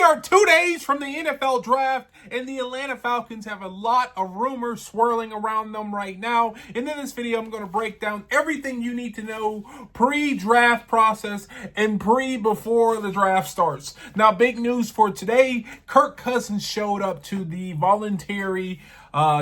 are 2 days from the NFL draft, and the Atlanta Falcons have a lot of rumors swirling around them right now. And in this video, I'm going to break down everything you need to know pre-draft process and before the draft starts. Now, big news for today, Kirk Cousins showed up to the voluntary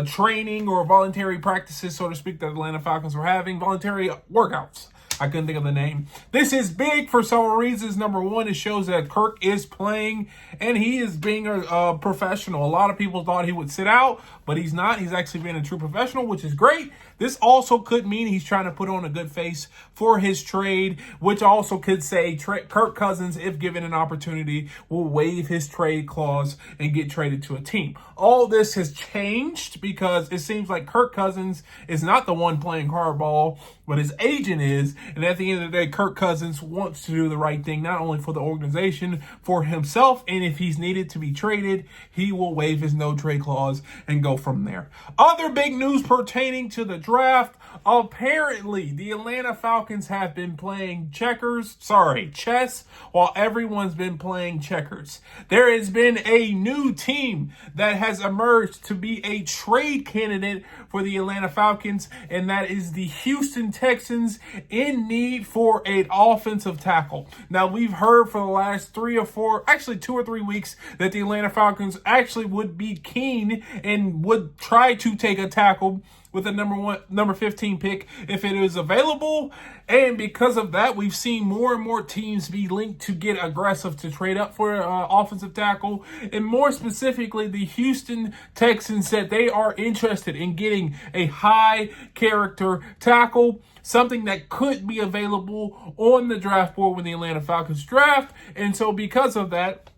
training or voluntary practices, so to speak, that the Atlanta Falcons were having, voluntary workouts. I couldn't think of the name. This is big for several reasons. Number one, it shows that Kirk is playing and he is being a professional. A lot of people thought he would sit out, but he's not. He's actually being a true professional, which is great. This also could mean he's trying to put on a good face for his trade, which also could say Kirk Cousins, if given an opportunity, will waive his trade clause and get traded to a team. All this has changed because it seems like Kirk Cousins is not the one playing hardball, but his agent is. And at the end of the day, Kirk Cousins wants to do the right thing, not only for the organization, for himself, and if he's needed to be traded, he will waive his no-trade clause and go from there. Other big news pertaining to the draft, apparently the Atlanta Falcons have been playing chess, while everyone's been playing checkers. There has been a new team that has emerged to be a trade candidate for the Atlanta Falcons, and that is the Houston Texans, in need for an offensive tackle. Now, we've heard for the last 2 or 3 weeks that the Atlanta Falcons actually would be keen and would try to take a tackle with a number 15 pick if it is available. And because of that, we've seen more and more teams be linked to get aggressive to trade up for offensive tackle. And more specifically, the Houston Texans said they are interested in getting a high character tackle, something that could be available on the draft board when the Atlanta Falcons draft. And so because of that,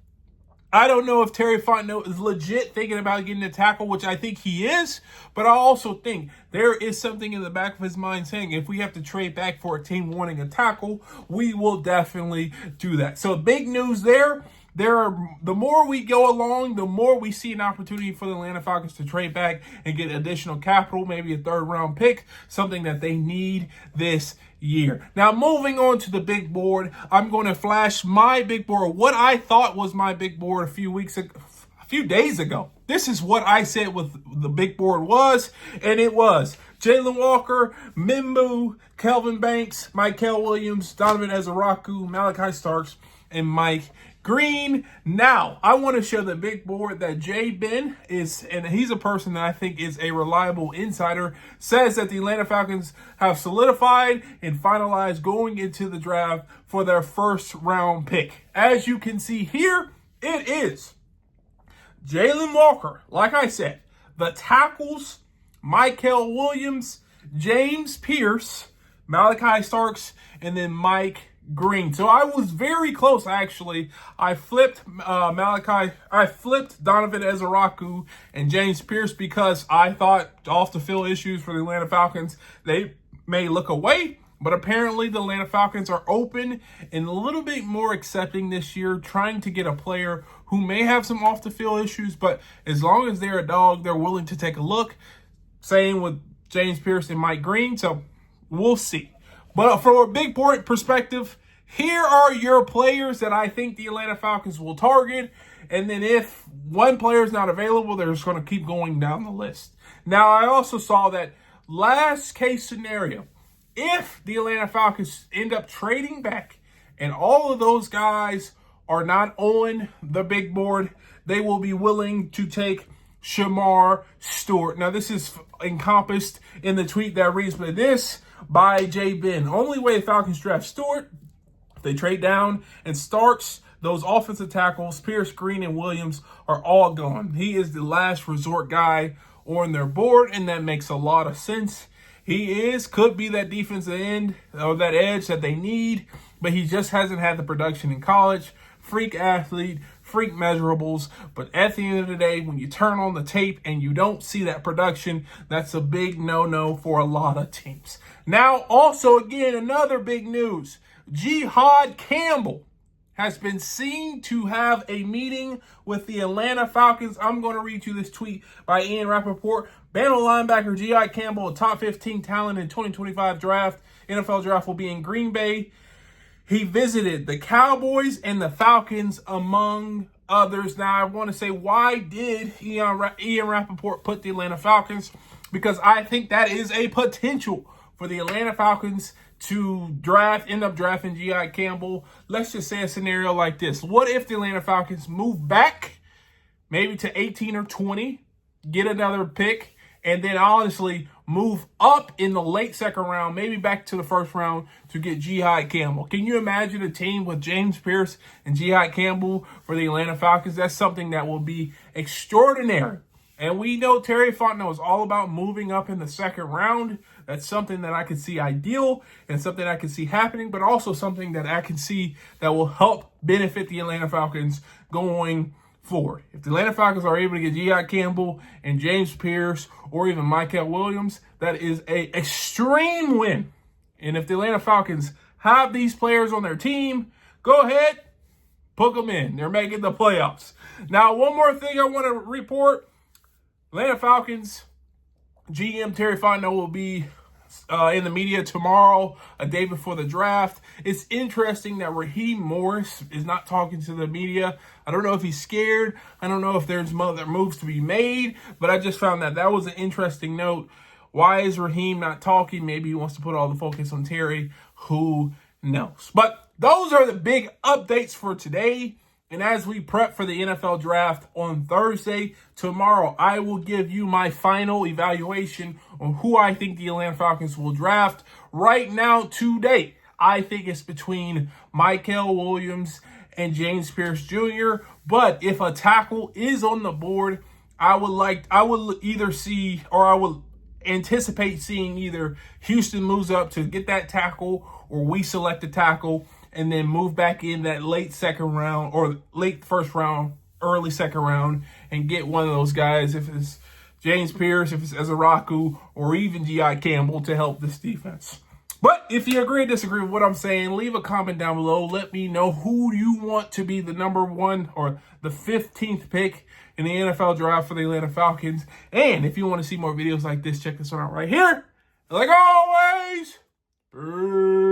I don't know if Terry Fontenot is legit thinking about getting a tackle, which I think he is, but I also think there is something in the back of his mind saying if we have to trade back for a team wanting a tackle, we will definitely do that. So big news there. The more we go along, the more we see an opportunity for the Atlanta Falcons to trade back and get additional capital, maybe a third-round pick, something that they need this year. Now, moving on to the big board, I'm going to flash my big board, what I thought was my big board a few days ago. This is what I said with the big board was, and it was Jalen Walker, Mimbu, Kelvin Banks, Michael Williams, Donovan Ezaraku, Malachi Starks, and Mike Green. Now, I want to show the big board that Jay Ben is, and he's a person that I think is a reliable insider, says that the Atlanta Falcons have solidified and finalized going into the draft for their first round pick. As you can see here, it is Jalen Walker, like I said, the tackles, Michael Williams, James Pierce, Malachi Starks, and then Mike Green. So I was very close, actually. I flipped Donovan Ezaraku and James Pierce because I thought off the field issues for the Atlanta Falcons, they may look away, but apparently the Atlanta Falcons are open and a little bit more accepting this year, trying to get a player who may have some off the field issues, but as long as they're a dog, they're willing to take a look. Same with James Pierce and Mike Green, so we'll see. But from a big board perspective, here are your players that I think the Atlanta Falcons will target. And then if one player is not available, they're just going to keep going down the list. Now, I also saw that last case scenario, if the Atlanta Falcons end up trading back and all of those guys are not on the big board, they will be willing to take Shamar Stewart. Now, this is encompassed in the tweet that reads like this by Jay Ben. Only way the Falcons draft Stewart, if they trade down, and Starks, those offensive tackles, Pierce, Green, and Williams are all gone. He is the last resort guy on their board, and that makes a lot of sense. He could be that defensive end or that edge that they need, but he just hasn't had the production in college. Freak athlete, freak measurables, but at the end of the day, when you turn on the tape and you don't see that production, that's a big no-no for a lot of teams. Now, also, again, another big news. Jihad Campbell has been seen to have a meeting with the Atlanta Falcons. I'm going to read you this tweet by Ian Rappaport. Bama linebacker Jihad Campbell, a top 15 talent in 2025 draft. NFL draft will be in Green Bay. He visited the Cowboys and the Falcons, among others. Now, I want to say, why did Ian Rappaport put the Atlanta Falcons? Because I think that is a potential for the Atlanta Falcons to end up drafting G.I. Campbell. Let's just say a scenario like this. What if the Atlanta Falcons move back maybe to 18 or 20, get another pick, and then honestly move up in the late second round, maybe back to the first round to get G.I. Campbell? Can you imagine a team with James Pierce and G.I. Campbell for the Atlanta Falcons? That's something that will be extraordinary. And we know Terry Fontenot is all about moving up in the second round. That's something that I can see ideal and something I can see happening, but also something that I can see that will help benefit the Atlanta Falcons going forward. If the Atlanta Falcons are able to get G.I. Campbell and James Pierce or even Michael Williams, that is an extreme win. And if the Atlanta Falcons have these players on their team, go ahead, put them in. They're making the playoffs. Now, one more thing I want to report. Atlanta Falcons GM Terry Fontenot will be in the media tomorrow, a day before the draft. It's interesting that Raheem Morris is not talking to the media. I don't know if he's scared. I don't know if there's other moves to be made, but I just found that was an interesting note. Why is Raheem not talking? Maybe he wants to put all the focus on Terry. Who knows? But those are the big updates for today. And as we prep for the NFL draft on Thursday, tomorrow, I will give you my final evaluation on who I think the Atlanta Falcons will draft. Right now, today, I think it's between Michael Williams and James Pierce Jr. But if a tackle is on the board, I will anticipate seeing either Houston moves up to get that tackle or we select a tackle and then move back in that late second round or late first round, early second round, and get one of those guys, if it's James Pierce, if it's Ezraku, or even G.I. Campbell to help this defense. But if you agree or disagree with what I'm saying, leave a comment down below. Let me know who you want to be the number 1 or the 15th pick in the NFL draft for the Atlanta Falcons. And if you want to see more videos like this, check this one out right here. Like always, peace.